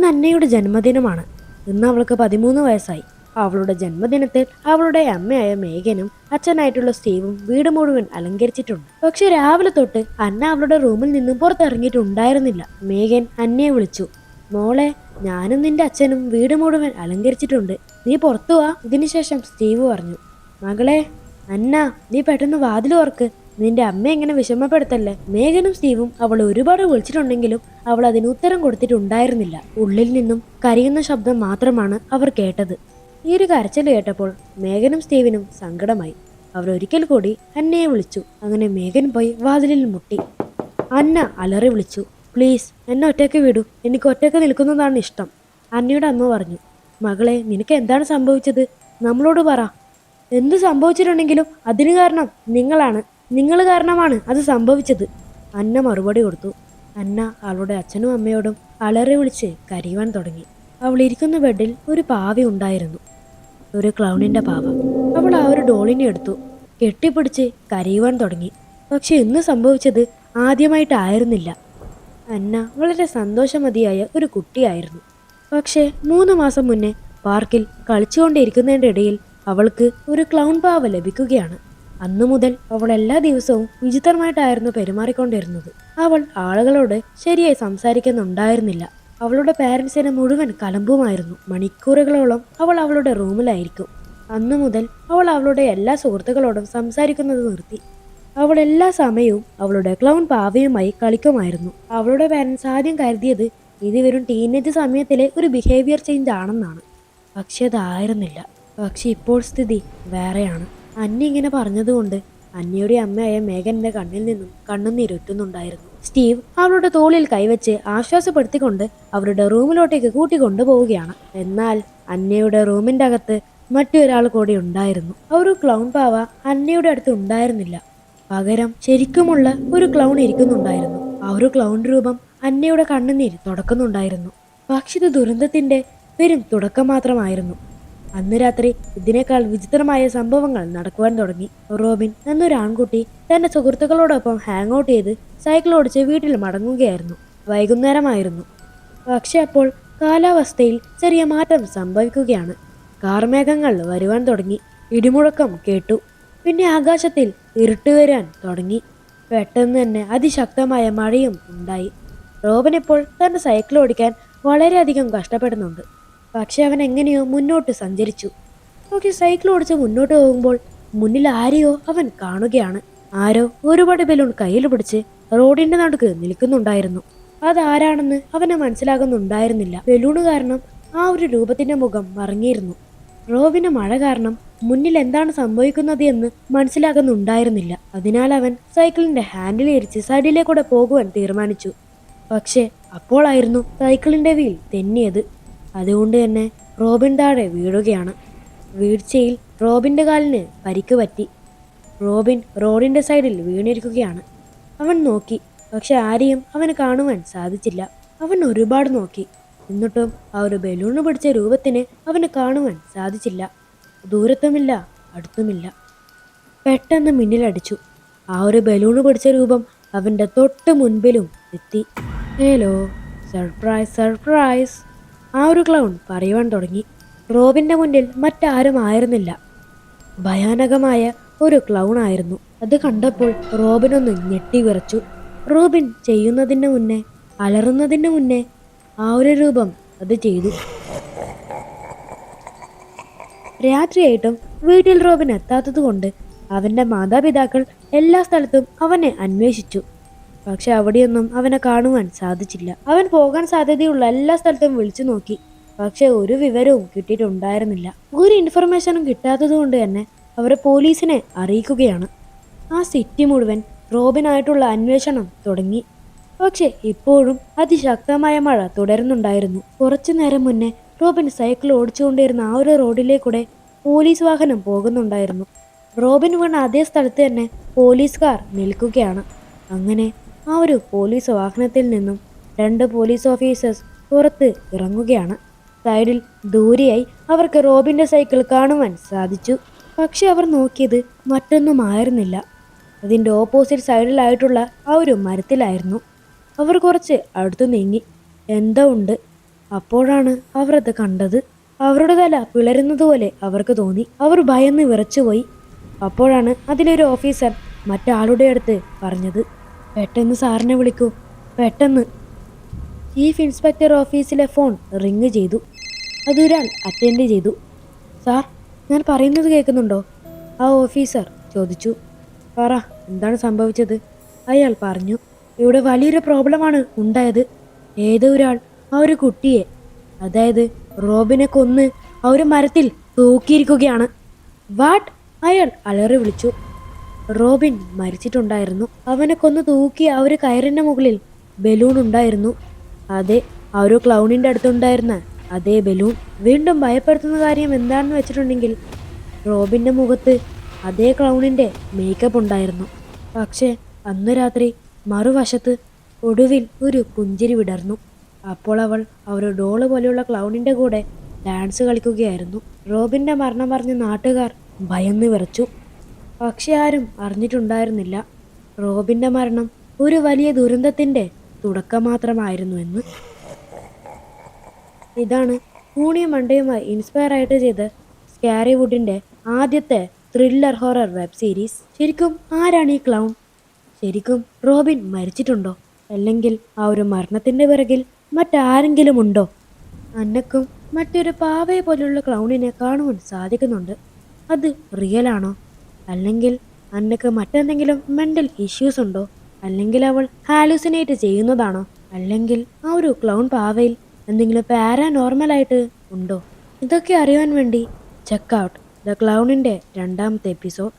അന്നയുടെ ജന്മദിനമാണ്. ഇന്ന് അവൾക്ക് 13 വയസ്സായി. അവളുടെ ജന്മദിനത്തിൽ അവളുടെ അമ്മയായ മേഘനും അച്ഛനായിട്ടുള്ള സ്റ്റീവും വീട് മുഴുവൻ അലങ്കരിച്ചിട്ടുണ്ട്. പക്ഷെ രാവിലെ തൊട്ട് അന്ന അവളുടെ റൂമിൽ നിന്നും പുറത്തിറങ്ങിയിട്ടുണ്ടായിരുന്നില്ല. മേഘൻ അന്നയെ വിളിച്ചു. മോളെ, ഞാനും നിന്റെ അച്ഛനും വീട് മുഴുവൻ അലങ്കരിച്ചിട്ടുണ്ട്, നീ പുറത്തു വാ. ഇതിനുശേഷം സ്റ്റീവ് പറഞ്ഞു, മകളെ അന്ന, നീ പെട്ടെന്ന് വാതിൽ ഓർക്ക്, നിന്റെ അമ്മ എങ്ങനെ വിഷമപ്പെടുത്തല്ലേ. മേഘനും സ്റ്റീവും അവളെ ഒരുപാട് വിളിച്ചിട്ടുണ്ടെങ്കിലും അവൾ അതിന് ഉത്തരം കൊടുത്തിട്ടുണ്ടായിരുന്നില്ല. ഉള്ളിൽ നിന്നും കരയുന്ന ശബ്ദം മാത്രമാണ് അവർ കേട്ടത്. ഈ ഒരു കരച്ചിൽ കേട്ടപ്പോൾ മേഘനും സ്റ്റീവിനും സങ്കടമായി. അവർ ഒരിക്കൽ കൂടി അന്നയെ വിളിച്ചു. അങ്ങനെ മേഘൻ പോയി വാതിലിൽ മുട്ടി. അന്ന അലറി വിളിച്ചു, പ്ലീസ് എന്നെ ഒറ്റയ്ക്ക് വിടൂ, എനിക്ക് ഒറ്റയ്ക്ക് നിൽക്കുന്നതാണ് ഇഷ്ടം. അന്നയുടെ അമ്മ പറഞ്ഞു, മകളെ, നിനക്ക് എന്താണ് സംഭവിച്ചത്, നമ്മളോട് പറ. എന്ത് സംഭവിച്ചിട്ടുണ്ടെങ്കിലും അതിന് കാരണം നിങ്ങൾ കാരണമാണ് അത് സംഭവിച്ചത്. അന്ന മറുപടി കൊടുത്തു. അന്ന അവളുടെ അച്ഛനും അമ്മയോടും അലറി വിളിച്ച് കരയുവാൻ തുടങ്ങി. അവൾ ഇരിക്കുന്ന ബെഡിൽ ഒരു പാവ ഉണ്ടായിരുന്നു, ഒരു ക്ലൗണിന്റെ പാവ. അവൾ ആ ഒരു ഡോളിനെ എടുത്തു കെട്ടിപ്പിടിച്ച് കരയുവാൻ തുടങ്ങി. പക്ഷെ ഇന്ന് സംഭവിച്ചത് ആദ്യമായിട്ടായിരുന്നില്ല. അന്ന വളരെ സന്തോഷമതിയായ ഒരു കുട്ടിയായിരുന്നു. പക്ഷെ 3 മാസം മുന്നേ പാർക്കിൽ കളിച്ചുകൊണ്ടിരിക്കുന്നതിൻ്റെ ഇടയിൽ അവൾക്ക് ഒരു ക്ലൗൺ പാവ ലഭിക്കുകയാണ്. അന്നു മുതൽ അവൾ എല്ലാ ദിവസവും വിചിത്രമായിട്ടായിരുന്നു പെരുമാറിക്കൊണ്ടിരുന്നത്. അവൾ ആളുകളോട് ശരിയായി സംസാരിക്കുന്നുണ്ടായിരുന്നില്ല. അവളുടെ പാരൻസിന് മുഴുവൻ കലമ്പുമായിരുന്നു. മണിക്കൂറുകളോളം അവൾ അവളുടെ റൂമിലായിരിക്കും. അന്നു മുതൽ അവൾ അവളുടെ എല്ലാ സുഹൃത്തുക്കളോടും സംസാരിക്കുന്നത് നിർത്തി. അവൾ എല്ലാ സമയവും അവളുടെ ക്ലൗൺ പാവയുമായി കളിക്കുമായിരുന്നു. അവളുടെ പാരൻസ് ആദ്യം കരുതിയത് ഇത് വെറും ടീനേജ് സമയത്തിലെ ഒരു ബിഹേവിയർ ചേഞ്ച് ആണെന്നാണ്. പക്ഷെ അതായിരുന്നില്ല. പക്ഷെ ഇപ്പോൾ സ്ഥിതി വേറെയാണ്. അന്ന ഇങ്ങനെ പറഞ്ഞതുകൊണ്ട് അന്നയുടെ അമ്മയായ മേഘന്റെ കണ്ണിൽ നിന്നും കണ്ണുനീരൊറ്റുന്നുണ്ടായിരുന്നു. സ്റ്റീവ് അവളുടെ തോളിൽ കൈവച്ച് ആശ്വാസപ്പെടുത്തിക്കൊണ്ട് അവരുടെ റൂമിലോട്ടേക്ക് കൂട്ടിക്കൊണ്ടുപോവുകയാണ്. എന്നാൽ അന്നയുടെ റൂമിന്റെ അകത്ത് മറ്റൊരാൾ കൂടി ഉണ്ടായിരുന്നു. ഒരു ക്ലൗൺ പാവ അന്നയുടെ അടുത്ത് ഉണ്ടായിരുന്നില്ല. പകരം ശരിക്കുമുള്ള ഒരു ക്ലൗൺ ഇരിക്കുന്നുണ്ടായിരുന്നു. ആ ഒരു ക്ലൗൺ രൂപം അന്നയുടെ കണ്ണുനീർ തുടക്കുന്നുണ്ടായിരുന്നു. പക്ഷെ ഇത് ദുരന്തത്തിന്റെ വെറും തുടക്കം മാത്രമായിരുന്നു. അന്ന് രാത്രി ഇതിനേക്കാൾ വിചിത്രമായ സംഭവങ്ങൾ നടക്കുവാൻ തുടങ്ങി. റോബിൻ എന്നൊരു ആൺകുട്ടി തന്റെ സുഹൃത്തുക്കളോടൊപ്പം ഹാങ് ഔട്ട് ചെയ്ത് സൈക്കിൾ ഓടിച്ച് വീട്ടിൽ മടങ്ങുകയായിരുന്നു. വൈകുന്നേരമായിരുന്നു. പക്ഷെ അപ്പോൾ കാലാവസ്ഥയിൽ ചെറിയ മാറ്റം സംഭവിക്കുകയാണ്. കാർമേഘങ്ങൾ വരുവാൻ തുടങ്ങി. ഇടിമുഴക്കം കേട്ടു. പിന്നെ ആകാശത്തിൽ ഇരുട്ട് വരാൻ തുടങ്ങി. പെട്ടെന്ന് തന്നെ അതിശക്തമായ മഴയും ഉണ്ടായി. റോബിൻ ഇപ്പോൾ തന്റെ സൈക്കിൾ ഓടിക്കാൻ വളരെയധികം കഷ്ടപ്പെടുന്നുണ്ട്. പക്ഷെ അവൻ എങ്ങനെയോ മുന്നോട്ട് സഞ്ചരിച്ചു. പക്ഷെ സൈക്കിൾ ഓടിച്ച് മുന്നോട്ട് പോകുമ്പോൾ മുന്നിൽ ആരെയോ അവൻ കാണുകയാണ്. ആരോ ഒരുപാട് ബലൂൺ കയ്യിൽ പിടിച്ച് റോഡിന്റെ നടുക്ക് നിൽക്കുന്നുണ്ടായിരുന്നു. അതാരാണെന്ന് അവന് മനസ്സിലാകുന്നുണ്ടായിരുന്നില്ല. ബലൂണ് കാരണം ആ ഒരു രൂപത്തിന്റെ മുഖം മറങ്ങിയിരുന്നു. റോബിന് മഴ കാരണം മുന്നിൽ എന്താണ് സംഭവിക്കുന്നത് എന്ന് മനസ്സിലാകുന്നുണ്ടായിരുന്നില്ല. അതിനാൽ അവൻ സൈക്കിളിന്റെ ഹാൻഡിൽ ഇരിച്ച് സൈഡിലേക്കൂടെ പോകുവാൻ തീരുമാനിച്ചു. പക്ഷെ അപ്പോളായിരുന്നു സൈക്കിളിന്റെ വീൽ തെന്നിയത്. അതുകൊണ്ട് തന്നെ റോബിൻ താഴെ വീഴുകയാണ്. വീഴ്ചയിൽ റോബിന്റെ കാലിന് പരിക്ക് പറ്റി. റോബിൻ റോഡിന്റെ സൈഡിൽ വീണിരിക്കുകയാണ്. അവൻ നോക്കി, പക്ഷെ ആരെയും അവന് കാണുവാൻ സാധിച്ചില്ല. അവൻ ഒരുപാട് നോക്കി, എന്നിട്ടും ആ ഒരു ബലൂണ് പിടിച്ച രൂപത്തിന് അവന് കാണുവാൻ സാധിച്ചില്ല. ദൂരത്തുമില്ല, അടുത്തുമില്ല. പെട്ടെന്ന് മിന്നലടിച്ചു. ആ ഒരു ബലൂണ് പിടിച്ച രൂപം അവന്റെ തൊട്ട് മുൻപിലും എത്തി. ഹലോ, സർപ്രൈസ് സർപ്രൈസ്, ആ ഒരു ക്ലൗൺ പറയുവാൻ തുടങ്ങി. റോബിന്റെ മുന്നിൽ മറ്റാരും ആയിരുന്നില്ല. ഭയാനകമായ ഒരു ക്ലൗൺ ആയിരുന്നു. അത് കണ്ടപ്പോൾ റോബിനൊന്ന് ഞെട്ടി വിറച്ചു. റോബിൻ ചെയ്യുന്നതിന് മുന്നേ, അലറുന്നതിന് മുന്നേ ആ ഒരു രൂപം അത് ചെയ്തു. രാത്രിയായിട്ടും വീട്ടിൽ റോബിൻ എത്താത്തത് കൊണ്ട് അവന്റെ മാതാപിതാക്കൾ എല്ലാ സ്ഥലത്തും അവനെ അന്വേഷിച്ചു. പക്ഷെ അവിടെയൊന്നും അവനെ കാണുവാൻ സാധിച്ചില്ല. അവൻ പോകാൻ സാധ്യതയുള്ള എല്ലാ സ്ഥലത്തും വിളിച്ചു നോക്കി. പക്ഷെ ഒരു വിവരവും കിട്ടിയിട്ടുണ്ടായിരുന്നില്ല. ഒരു ഇൻഫർമേഷനും കിട്ടാത്തത് കൊണ്ട് തന്നെ അവരെ പോലീസിനെ അറിയിക്കുകയാണ്. ആ സിറ്റി മുഴുവൻ റോബിനായിട്ടുള്ള അന്വേഷണം തുടങ്ങി. പക്ഷെ ഇപ്പോഴും അതിശക്തമായ മഴ തുടരുന്നുണ്ടായിരുന്നു. കുറച്ചു നേരം മുന്നേ റോബിൻ സൈക്കിൾ ഓടിച്ചുകൊണ്ടിരുന്ന ആ ഒരു റോഡിലേക്കൂടെ പോലീസ് വാഹനം പോകുന്നുണ്ടായിരുന്നു. റോബിൻ വീണ അതേ സ്ഥലത്ത് തന്നെ പോലീസുകാർ നിൽക്കുകയാണ്. അങ്ങനെ ആ ഒരു പോലീസ് വാഹനത്തിൽ നിന്നും 2 പോലീസ് ഓഫീസേഴ്സ് പുറത്ത് ഇറങ്ങുകയാണ്. സൈഡിൽ ദൂരെയായി അവർക്ക് റോബിന്റെ സൈക്കിൾ കാണുവാൻ സാധിച്ചു. പക്ഷെ അവർ നോക്കിയത് മറ്റൊന്നുമായിരുന്നില്ല. അതിൻ്റെ ഓപ്പോസിറ്റ് സൈഡിലായിട്ടുള്ള ആ ഒരു മരത്തിലായിരുന്നു. അവർ കുറച്ച് അടുത്തു നീങ്ങി. എന്തോ ഉണ്ട്. അപ്പോഴാണ് അവർ അത് കണ്ടത്. അവരുടെ തല പിളരുന്നതുപോലെ അവർക്ക് തോന്നി. അവർ ഭയന്ന് വിറച്ചുപോയി. അപ്പോഴാണ് അതിലൊരു ഓഫീസർ മറ്റാളുടെ അടുത്ത് പറഞ്ഞത്, പെട്ടെന്ന് സാറിനെ വിളിക്കൂ, പെട്ടെന്ന്. ചീഫ് ഇൻസ്പെക്ടർ ഓഫീസിലെ ഫോൺ റിങ് ചെയ്തു. അതൊരാൾ അറ്റൻഡ് ചെയ്തു. സാർ, ഞാൻ പറയുന്നത് കേൾക്കുന്നുണ്ടോ? ആ ഓഫീസർ ചോദിച്ചു. പറ, എന്താണ് സംഭവിച്ചത്? അയാൾ പറഞ്ഞു. ഇവിടെ വലിയൊരു പ്രോബ്ലമാണ് ഉണ്ടായത്. ഏതോ ഒരാൾ ആ ഒരു കുട്ടിയെ, അതായത് റോബിനെ കൊന്ന് ആ ഒരു മരത്തിൽ തൂക്കിയിരിക്കുകയാണ്. വാട്ട്? അയാൾ അലറി വിളിച്ചു. റോബിൻ മരിച്ചിട്ടുണ്ടായിരുന്നു. അവനെ കൊന്ന് തൂക്കി ആ ഒരു കയറിന്റെ മുകളിൽ ബലൂൺ ഉണ്ടായിരുന്നു. അതെ, ആ ഒരു ക്ലൗണിന്റെ അടുത്തുണ്ടായിരുന്ന അതേ ബലൂൺ. വീണ്ടും ഭയപ്പെടുത്തുന്ന കാര്യം എന്താണെന്ന് വെച്ചിട്ടുണ്ടെങ്കിൽ, റോബിന്റെ മുഖത്ത് അതേ ക്ലൗണിന്റെ മേക്കപ്പ് ഉണ്ടായിരുന്നു. പക്ഷേ അന്ന് രാത്രി മറുവശത്ത് ഒടുവിൽ ഒരു പുഞ്ചിരി വിടർന്നു. അപ്പോൾ അവൾ ആ ഒരു ഡോള് പോലെയുള്ള ക്ലൗണിന്റെ കൂടെ ഡാൻസ് കളിക്കുകയായിരുന്നു. റോബിന്റെ മരണം പറഞ്ഞ നാട്ടുകാർ ഭയന്ന് വിറച്ചു. പക്ഷെ ആരും അറിഞ്ഞിട്ടുണ്ടായിരുന്നില്ല റോബിന്റെ മരണം ഒരു വലിയ ദുരന്തത്തിന്റെ തുടക്കം മാത്രമായിരുന്നു എന്ന്. ഇതാണ് പൂണിയ മണ്ടയുമായി ഇൻസ്പയർ ആയിട്ട് ചെയ്ത് സ്കാരി വുഡിന്റെ ആദ്യത്തെ ത്രില്ലർ ഹൊറർ വെബ് സീരീസ്. ശരിക്കും ആരാണ് ഈ ക്ലൗൺ? ശരിക്കും റോബിൻ മരിച്ചിട്ടുണ്ടോ? അല്ലെങ്കിൽ ആ ഒരു മരണത്തിന്റെ പിറകിൽ മറ്റാരെങ്കിലും ഉണ്ടോ? അന്നക്കും മറ്റൊരു പാവയെ പോലുള്ള ക്ലൗണിനെ കാണുവാൻ സാധിക്കുന്നുണ്ട്. അത് റിയൽ ആണോ? അല്ലെങ്കിൽ അന്നക്ക് മറ്റെന്തെങ്കിലും മെന്റൽ ഇഷ്യൂസ് ഉണ്ടോ? അല്ലെങ്കിൽ അവൾ ഹാലൂസിനേറ്റ് ചെയ്യുന്നതാണോ? അല്ലെങ്കിൽ ആ ഒരു ക്ലൗൺ പാവയിൽ എന്തെങ്കിലും പാരാനോർമലായിട്ട് ഉണ്ടോ? ഇതൊക്കെ അറിയാൻ വേണ്ടി ചെക്ക് ഔട്ട് ദ ക്ലൗണിൻ്റെ 2ാമത്തെ എപ്പിസോഡ്.